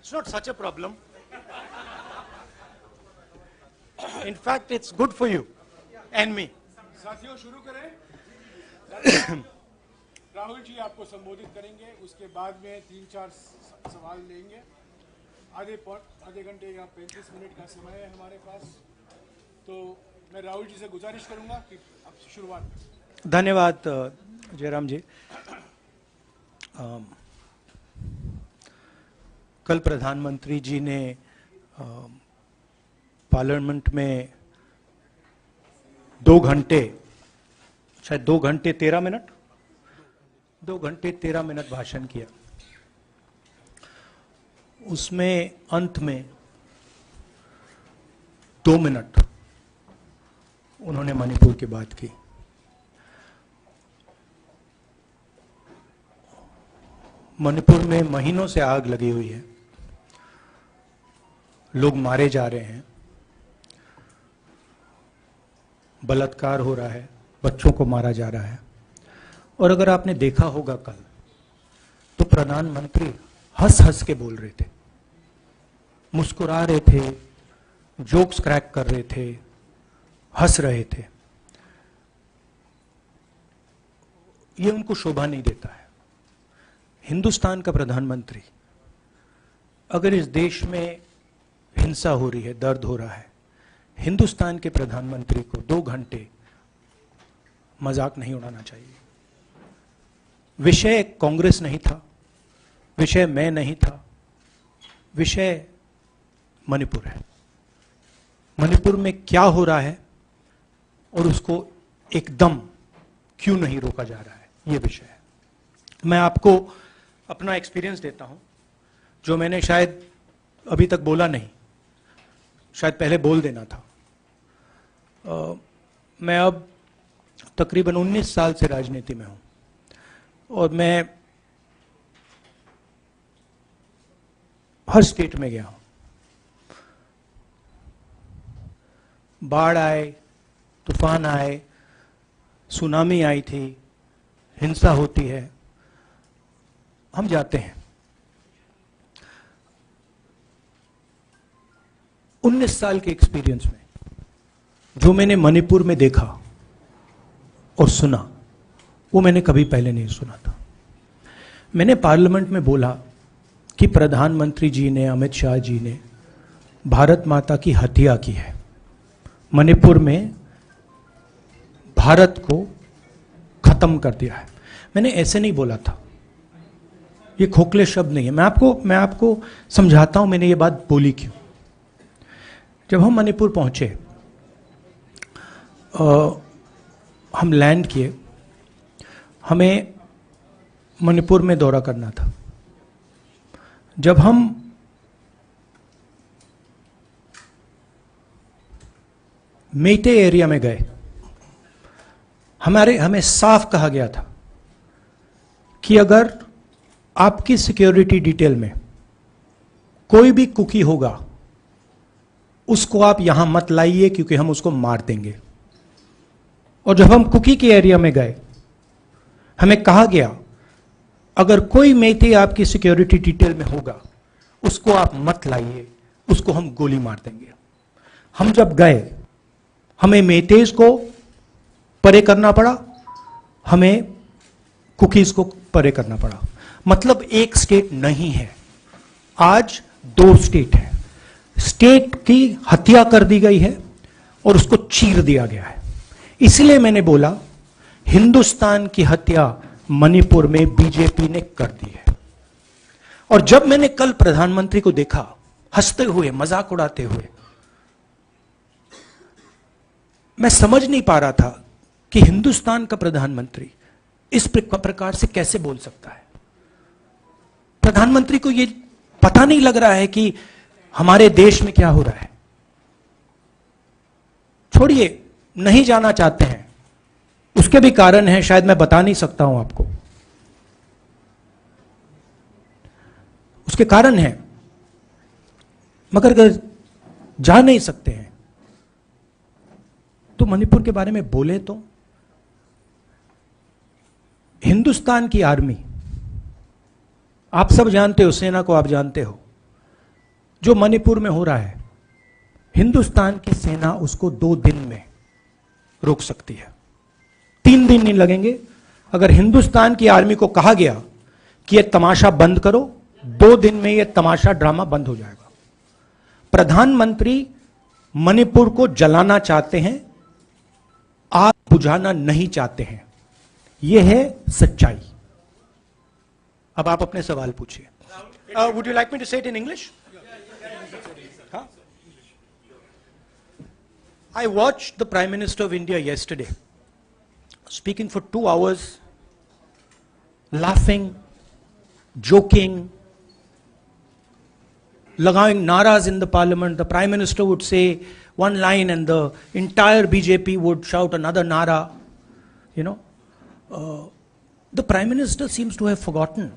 It's not such a problem. In fact, it's good for you and me. साथियों शुरू करें। राहुल जी आपको संबोधित करेंगे, उसके बाद में 3-4 सवाल लेंगे। आधे घंटे या 35 मिनट का समय है हमारे पास, तो मैं राहुल जी से गुजारिश करूंगा कि अब शुरुआत करें। धन्यवाद जयराम जी। कल प्रधानमंत्री जी ने पार्लियामेंट में 2 घंटे, शायद 2 घंटे 13 मिनट, 2 घंटे 13 मिनट भाषण किया। उसमें अंत में 2 मिनट उन्होंने मणिपुर की बात की। मणिपुर में महीनों से आग लगी हुई है, लोग मारे जा रहे हैं, बलात्कार हो रहा है, बच्चों को मारा जा रहा है। और अगर आपने देखा होगा कल, तो प्रधानमंत्री हंस हंस के बोल रहे थे, मुस्कुरा रहे थे, जोक्स क्रैक कर रहे थे, हंस रहे थे। ये उनको शोभा नहीं देता है। हिंदुस्तान का प्रधानमंत्री, अगर इस देश में हिंसा हो रही है, दर्द हो रहा है, हिंदुस्तान के प्रधानमंत्री को 2 घंटे मजाक नहीं उड़ाना चाहिए। विषय कांग्रेस नहीं था, विषय मैं नहीं था, विषय मणिपुर है। मणिपुर में क्या हो रहा है और उसको एकदम क्यों नहीं रोका जा रहा है, यह विषय है। मैं आपको अपना एक्सपीरियंस देता हूं, जो मैंने शायद अभी तक बोला नहीं, शायद पहले बोल देना था। मैं अब तकरीबन 19 साल से राजनीति में हूं और मैं हर स्टेट में गया हूं। बाढ़ आए, तूफान आए, सुनामी आई थी, हिंसा होती है, हम जाते हैं। 19 साल के एक्सपीरियंस में जो मैंने मणिपुर में देखा और सुना, वो मैंने कभी पहले नहीं सुना था। मैंने पार्लियामेंट में बोला कि प्रधानमंत्री जी ने, अमित शाह जी ने भारत माता की हत्या की है, मणिपुर में भारत को खत्म कर दिया है। मैंने ऐसे नहीं बोला था, ये खोखले शब्द नहीं है। मैं आपको समझाता हूं मैंने ये बात बोली क्यों। जब हम मणिपुर पहुंचे, हम लैंड किए, हमें मणिपुर में दौरा करना था। जब हम मेटे एरिया में गए, हमें साफ कहा गया था कि अगर आपकी सिक्योरिटी डिटेल में कोई भी कुकी होगा, उसको आप यहां मत लाइए क्योंकि हम उसको मार देंगे। और जब हम कुकी के एरिया में गए, हमें कहा गया अगर कोई मेटे आपकी सिक्योरिटी डिटेल में होगा, उसको आप मत लाइए, उसको हम गोली मार देंगे। हम जब गए, हमें मेटेज को परे करना पड़ा, हमें कुकीज को परे करना पड़ा। मतलब एक स्टेट नहीं है, आज 2 स्टेट है। स्टेट की हत्या कर दी गई है और उसको चीर दिया गया है। इसलिए मैंने बोला हिंदुस्तान की हत्या मणिपुर में बीजेपी ने कर दी है। और जब मैंने कल प्रधानमंत्री को देखा हंसते हुए, मजाक उड़ाते हुए, मैं समझ नहीं पा रहा था कि हिंदुस्तान का प्रधानमंत्री इस प्रकार से कैसे बोल सकता है। प्रधानमंत्री को यह पता नहीं लग रहा है कि हमारे देश में क्या हो रहा है। छोड़िए, नहीं जाना चाहते हैं, उसके भी कारण है, शायद मैं बता नहीं सकता हूं आपको, उसके कारण है। मगर अगर जा नहीं सकते हैं तो मणिपुर के बारे में बोले तो। हिंदुस्तान की आर्मी, आप सब जानते हो, सेना को आप जानते हो, जो मणिपुर में हो रहा है, हिंदुस्तान की सेना उसको 2 दिन में रोक सकती है। 3 दिन नहीं लगेंगे। अगर हिंदुस्तान की आर्मी को कहा गया कि यह तमाशा बंद करो, 2 दिन में यह तमाशा ड्रामा बंद हो जाएगा। प्रधानमंत्री मणिपुर को जलाना चाहते हैं, आग बुझाना नहीं चाहते हैं। यह है सच्चाई। अब आप अपने सवाल पूछिए। Would you like me to say it in English? I watched the Prime Minister of India yesterday speaking for 2 hours, laughing, joking, लगाing naras in the parliament. The Prime Minister would say one line and the entire BJP would shout another nara. You know, the Prime Minister seems to have forgotten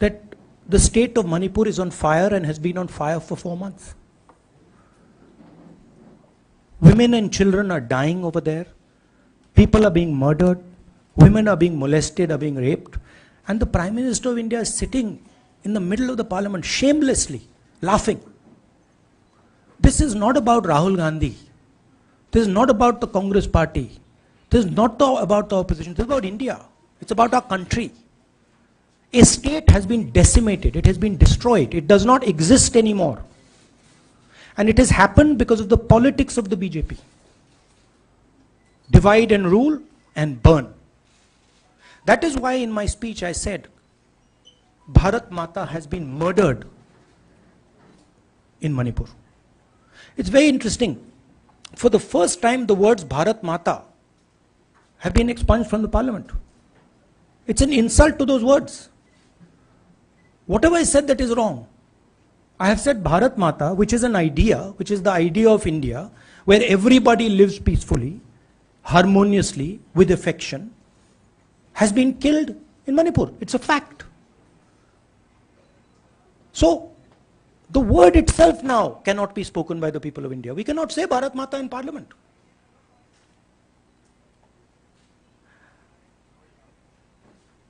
that the state of Manipur is on fire and has been on fire for 4 months. Women and children are dying over there. People are being murdered. Women are being molested, are being raped. And the Prime Minister of India is sitting in the middle of the parliament, shamelessly laughing. This is not about Rahul Gandhi. This is not about the Congress party. This is not about the opposition. This is about India. It's about our country. A state has been decimated. It has been destroyed. It does not exist anymore. And it has happened because of the politics of the BJP. Divide and rule and burn. That is why in my speech I said, Bharat Mata has been murdered in Manipur. It's very interesting. For the first time, the words Bharat Mata have been expunged from the parliament. It's an insult to those words. Whatever I said that is wrong. I have said Bharat Mata, which is an idea, which is the idea of India, where everybody lives peacefully, harmoniously, with affection, has been killed in Manipur. It's a fact. So, the word itself now cannot be spoken by the people of India. We cannot say Bharat Mata in parliament.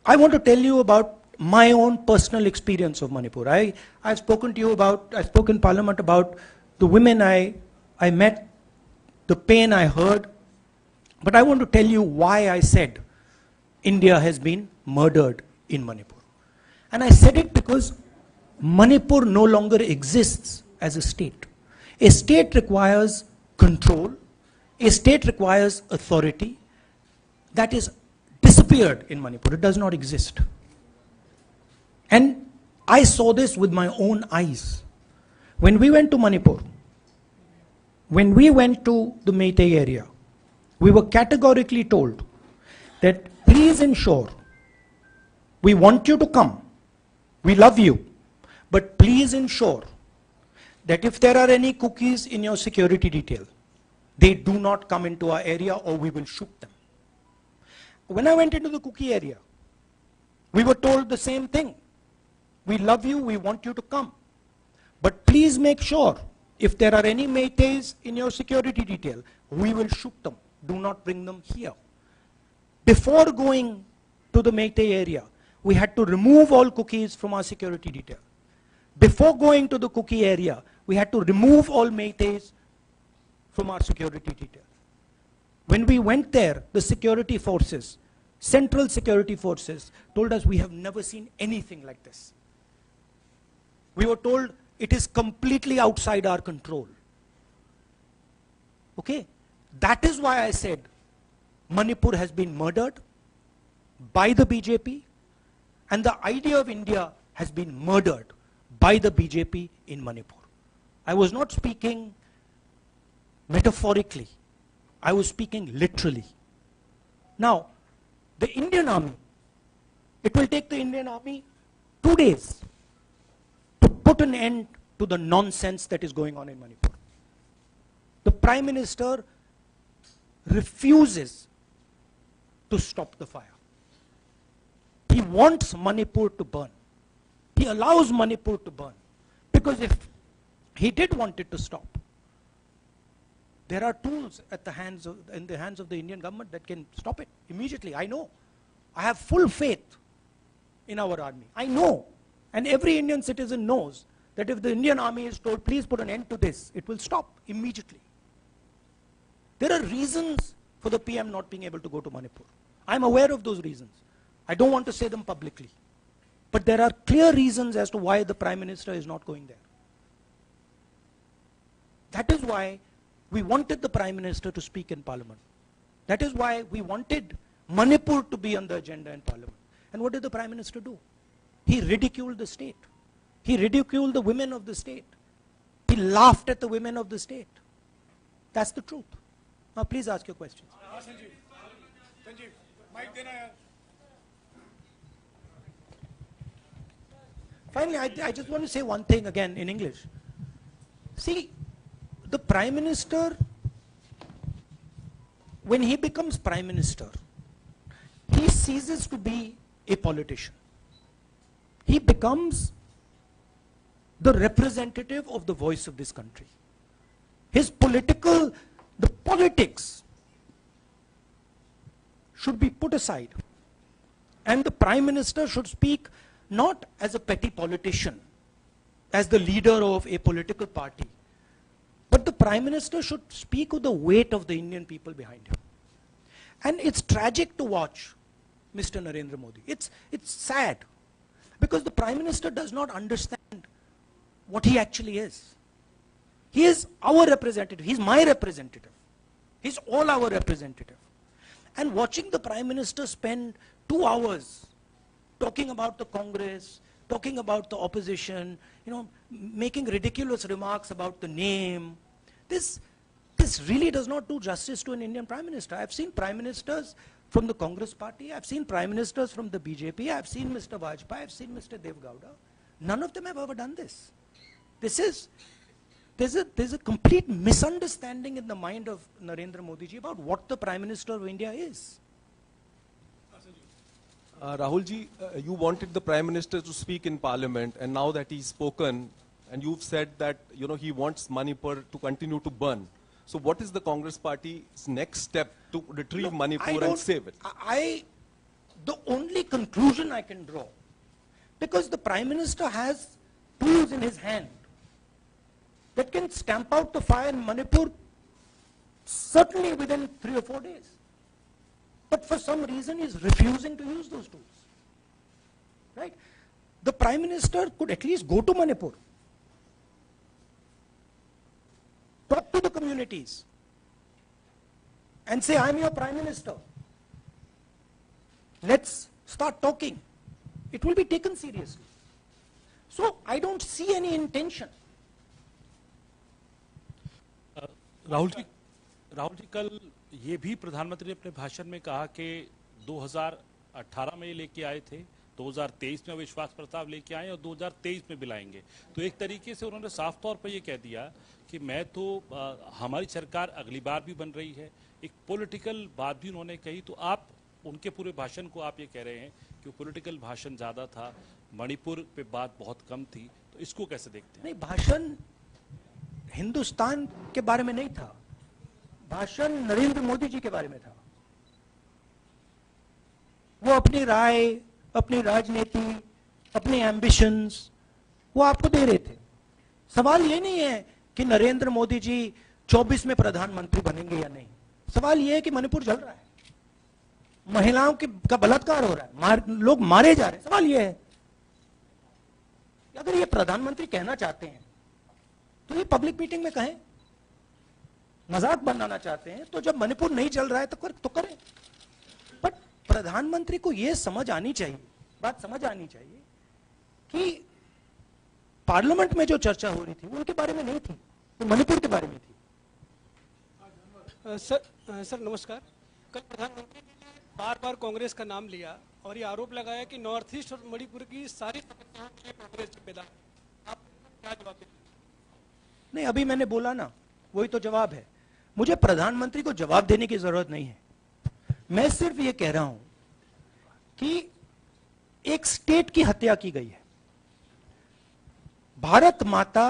I want to tell you about my own personal experience of Manipur. I've spoken to you about, I spoke in parliament about the women I met, the pain I heard, but I want to tell you why I said India has been murdered in Manipur. And I said it because Manipur no longer exists as a state. A state requires control, a state requires authority. That is disappeared in Manipur. It does not exist. And I saw this with my own eyes. When we went to Manipur, when we went to the Meitei area, we were categorically told that please ensure, we want you to come, we love you, but please ensure that if there are any cookies in your security detail, they do not come into our area or we will shoot them. When I went into the cookie area, we were told the same thing. We love you, we want you to come. But please make sure, if there are any Meiteis in your security detail, we will shoot them. Do not bring them here. Before going to the Meitei area, we had to remove all cookies from our security detail. Before going to the cookie area, we had to remove all Meiteis from our security detail. When we went there, the security forces, central security forces, told us we have never seen anything like this. We were told it is completely outside our control. Okay? That is why I said Manipur has been murdered by the BJP and the idea of India has been murdered by the BJP in Manipur. I was not speaking metaphorically. I was speaking literally. Now, the Indian army, it will take the Indian army 2 days to put an end to the nonsense that is going on in Manipur. The Prime Minister refuses to stop the fire. He wants Manipur to burn. He allows Manipur to burn. Because if he did want it to stop, there are tools in the hands of the Indian government that can stop it immediately. I know. I have full faith in our army. I know. And every Indian citizen knows that if the Indian army is told, please put an end to this, it will stop immediately. There are reasons for the PM not being able to go to Manipur. I'm aware of those reasons. I don't want to say them publicly. But there are clear reasons as to why the Prime Minister is not going there. That is why we wanted the Prime Minister to speak in Parliament. That is why we wanted Manipur to be on the agenda in Parliament. And what did the Prime Minister do? He ridiculed the state. He ridiculed the women of the state. He laughed at the women of the state. That's the truth. Now please ask your questions. Sanjeev, mic dena yaar. Finally, I just want to say one thing again in English. See, the Prime Minister, when he becomes Prime Minister, he ceases to be a politician. He becomes the representative of the voice of this country. His the politics should be put aside. And the Prime Minister should speak not as a petty politician, as the leader of a political party, but the Prime Minister should speak with the weight of the Indian people behind him. And it's tragic to watch Mr. Narendra Modi. It's sad, because the Prime Minister does not understand what he actually is. He is our representative. He's my representative. He's all our representative. And watching the Prime Minister spend 2 hours talking about the Congress, talking about the opposition, making ridiculous remarks about the name, this really does not do justice to an Indian Prime Minister. I've seen Prime Ministers from the Congress party, I've seen Prime Ministers from the BJP, I've seen Mr. Vajpayee, I've seen Mr. Dev Gowda. None of them have ever done this. There's a complete misunderstanding in the mind of Narendra Modi ji about what the Prime Minister of India is. Rahul ji, you wanted the Prime Minister to speak in Parliament, and now that he's spoken, and you've said that he wants Manipur to continue to burn. So what is the Congress Party's next step to retrieve Manipur and save it? The only conclusion I can draw, because the Prime Minister has tools in his hand that can stamp out the fire in Manipur certainly within 3 or 4 days. But for some reason he's refusing to use those tools. Right? The Prime Minister could at least go to Manipur, talk to the communities, and say, I'm your Prime Minister. Let's start talking. It will be taken seriously. So I don't see any intention. Rahul ji कल ये भी प्रधानमंत्री ने अपने भाषण में कहा कि 2018 में लेके आए थे, 2023 में विश्वास प्रस्ताव लेके आए और 2023 में भी लाएंगे. तो एक तरीके से उन्होंने साफ तौर पर ये कह दिया कि मैं तो हमारी सरकार अगली बार भी बन रही है. एक पॉलिटिकल बात भी उन्होंने कही. तो आप उनके पूरे भाषण को आप ये कह रहे हैं कि पॉलिटिकल भाषण ज्यादा था, मणिपुर पे बात बहुत कम थी. तो इसको कैसे देखते हैं? नहीं, भाषण हिंदुस्तान के बारे में नहीं था, भाषण नरेंद्र मोदी जी के बारे में था. वो अपनी राय, अपनी राजनीति, अपने एम्बिशंस वो आपको दे रहे थे. सवाल ये नहीं है कि नरेंद्र मोदी जी 24 में प्रधानमंत्री बनेंगे या नहीं. सवाल ये है कि मणिपुर जल रहा है, महिलाओं का बलात्कार हो रहा है, लोग मारे जा रहे हैं. सवाल ये है, अगर ये प्रधानमंत्री कहना चाहते हैं तो ये पब्लिक मीटिंग में कहें. मजाक बनाना चाहते हैं तो जब मणिपुर नहीं चल रहा है तो करें. बट प्रधानमंत्री को ये समझ आनी चाहिए, बात समझ आनी चाहिए कि पार्लियामेंट में जो चर्चा हो रही थी वो उनके बारे में नहीं थी, वो मणिपुर के बारे में थी. सर नमस्कार. कल प्रधानमंत्री ने बार-बार कांग्रेस का नाम लिया और ये आरोप लगाया कि नॉर्थ ईस्ट और मणिपुर की सारी समस्याओं के कांग्रेस जिम्मेदार. आप क्या जवाब देंगे? नहीं, अभी मैंने बोला ना, वही तो जवाब है. मुझे प्रधानमंत्री को जवाब देने की जरूरत नहीं है. मैं सिर्फ ये कह रहा हूं कि एक स्टेट की हत्या की गई है, भारत माता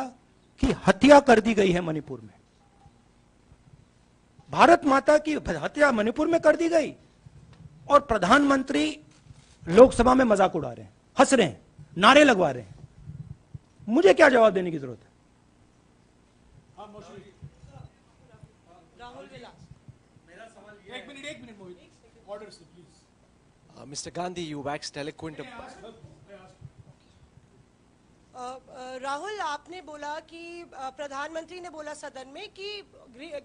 की हत्या कर दी गई है मणिपुर में. भारत माता की हत्या मणिपुर में कर दी गई और प्रधानमंत्री लोकसभा में मजाक उड़ा रहे हैं, हंस रहे हैं, नारे लगवा रहे हैं. मुझे क्या जवाब देने की जरूरत है? राहुल विलास, एक minute Mohit, order please. Mr. Gandhi, you waxed eloquent. Rahul, आपने बोला कि प्रधानमंत्री ने बोला सदन में कि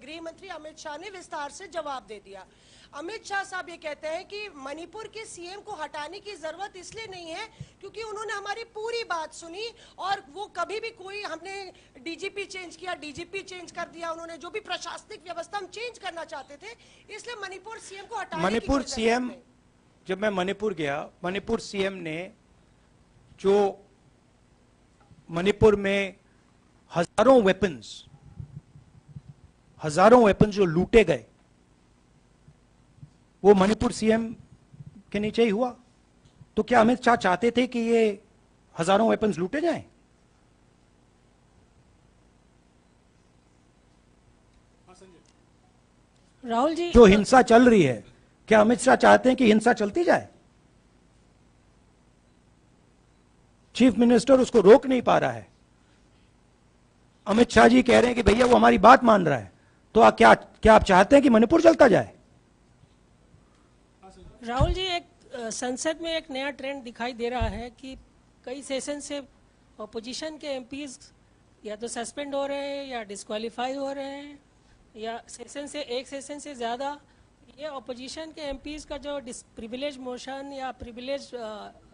गृह मंत्री अमित शाह ने विस्तार से जवाब दे दिया। अमित शाह साहब ये कहते हैं कि मणिपुर के सीएम को हटाने की जरूरत इसलिए नहीं है क्योंकि उन्होंने हमारी पूरी बात सुनी और वो कभी भी कोई हमने डीजीपी चेंज किया, डीजीपी चेंज कर दिया, उन्होंने जो भी प्रशासनिक व्यवस्था हम चेंज करना चाहते थे, इसलिए मणिपुर सीएम को हटाने की मणिपुर कोई जरूरत सीएम, नहीं। जब मैं मणिपुर गया, मणिपुर सीएम ने जो मणिपुर में हजारों वेपन्स जो लूटे गए, वो मणिपुर सीएम के नीचे ही हुआ। तो क्या अमित शाह चाहते थे कि ये हजारों वेपन्स लूटे जाएं? राहुल जी, जो हिंसा चल रही है, क्या अमित शाह चाहते हैं कि हिंसा चलती जाए? चीफ मिनिस्टर उसको रोक नहीं पा रहा है। अमित शाह जी कह रहे हैं कि भैया वो हमारी बात मान रहा है, तो क्या आप चाहते हैं कि मणिपुर चलता जाए? राहुल जी, एक संसद में एक नया ट्रेंड दिखाई दे रहा है कि कई सेशन से अपोजिशन के एमपीज या तो सस्पेंड हो रहे हैं या डिस्क्वालीफाई हो रहे हैं, या एक सेशन से ज़्यादा ये अपोजिशन के एमपीज का जो प्रिविलेज मोशन या प्रिविलेज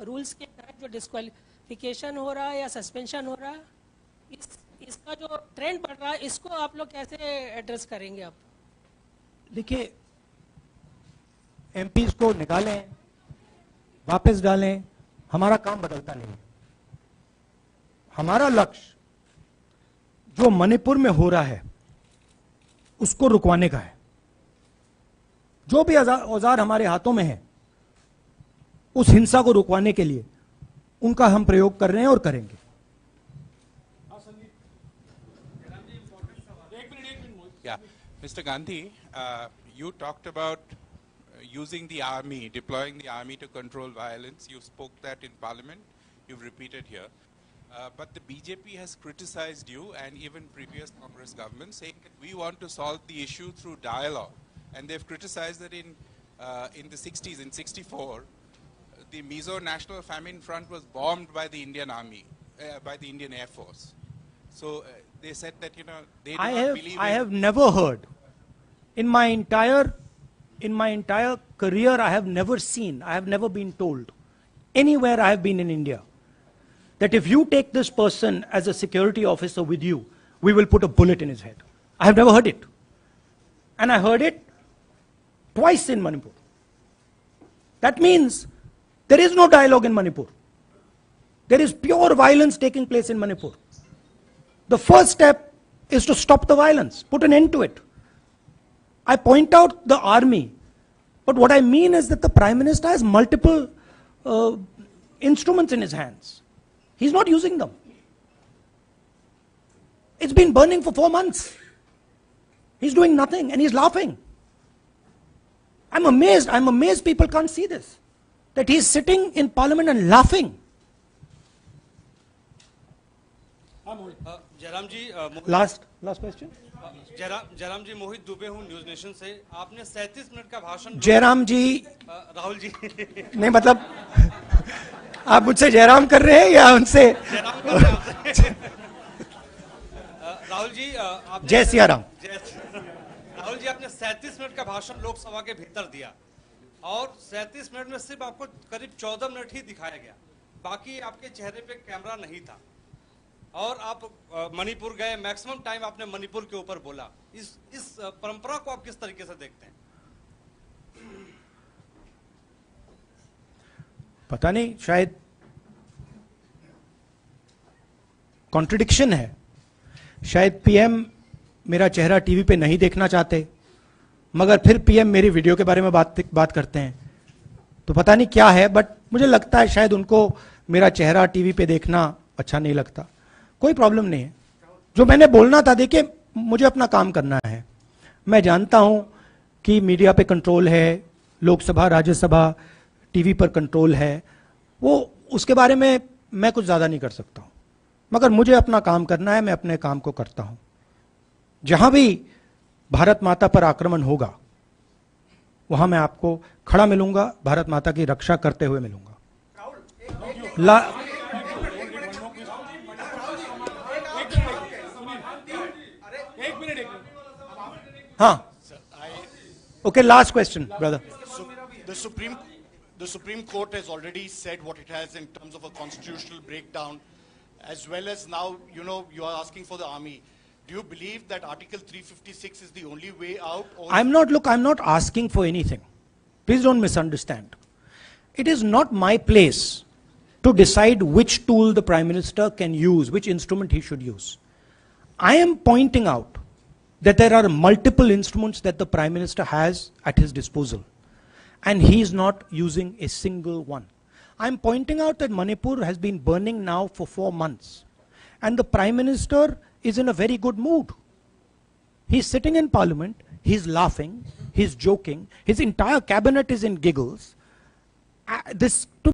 रूल्स के तहत जो डिस्क्वालिफिकेशन हो रहा है या सस्पेंशन हो रहा है, इसका जो ट्रेंड बढ़ रहा है, इसको आप लोग कैसे एड्रेस करेंगे? आप देखिए, एमपीज को निकालें, वापस डालें, हमारा काम बदलता नहीं है। हमारा लक्ष्य जो मणिपुर में हो रहा है उसको रुकवाने का है। जो भी औजार हमारे हाथों में है, उस हिंसा को रुकवाने के लिए उनका हम प्रयोग कर रहे हैं और करेंगे। Yeah, Mr. Gandhi, you talked about using the army, deploying the army to control violence. You spoke that in Parliament. You've repeated here. But the BJP has criticized you and even previous Congress governments, saying that we want to solve the issue through dialogue. And they've criticized that in the 60s, in 64, the Mizo National Famine Front was bombed by the Indian Army, by the Indian Air Force. So they said that, you know, they do not believe I have never heard in my entire career, I have never been told anywhere I have been in India that if you take this person as a security officer with you, we will put a bullet in his head. I have never heard it. And I heard it twice in Manipur. That means there is no dialogue in Manipur. There is pure violence taking place in Manipur. The first step is to stop the violence, put an end to it. I point out the army, but what I mean is that the Prime Minister has multiple instruments in his hands. He's not using them. It's been burning for 4 months. He's doing nothing and he's laughing. I'm amazed people can't see this. That he's sitting in Parliament and laughing. Jairam ji, Last question. Jairam जी, मोहित दुबे हूँ news nation से। आपने 37 minute का भाषण। जयराम जी, राहुल जी नहीं, मतलब आप मुझसे जयराम कर रहे हैं या उनसे? राहुल जी, जय सिया राम। राहुल जी, आपने 37 मिनट का भाषण लोकसभा के भीतर दिया और 37 मिनट में सिर्फ आपको करीब 14 मिनट ही दिखाया गया, बाकी आपके चेहरे पे कैमरा नहीं था और आप मणिपुर गए, मैक्सिमम टाइम आपने मणिपुर के ऊपर बोला। इस परंपरा को आप किस तरीके से देखते हैं? पता नहीं, शायद कॉन्ट्रडिक्शन है। शायद पीएम मेरा चेहरा टीवी पे नहीं देखना चाहते, मगर फिर पीएम मेरी वीडियो के बारे में बात करते हैं, तो पता नहीं क्या है, बट मुझे लगता है शायद उनको मेरा चेहरा टीवी पे देखना अच्छा नहीं लगता। कोई प्रॉब्लम नहीं है। जो मैंने बोलना था, देखिए, मुझे अपना काम करना है। मैं जानता हूं कि मीडिया पे कंट्रोल है, लोकसभा, राज्यसभा, टीवी पर कंट्रोल है, वो उसके बारे में मैं कुछ ज़्यादा नहीं कर सकता हूं। मगर मुझे अपना काम करना है, मैं अपने काम को करता हूं। जहां भी भारत माता पर आक्रमण होगा वहां मैं आपको खड़ा मिलूंगा, भारत माता की रक्षा करते हुए मिलूंगा। हाँ, okay, last question, brother. So the Supreme Court has already said what it has in terms of a constitutional breakdown, as well as now, you are asking for the army. Do you believe that Article 356 is the only way out? Or I'm not asking for anything. Please don't misunderstand. It is not my place to decide which tool the Prime Minister can use, which instrument he should use. I am pointing out that there are multiple instruments that the Prime Minister has at his disposal, and he is not using a single one. I'm pointing out that Manipur has been burning now for 4 months, and the Prime Minister is in a very good mood. He's sitting in Parliament, he's laughing, he's joking, his entire cabinet is in giggles. This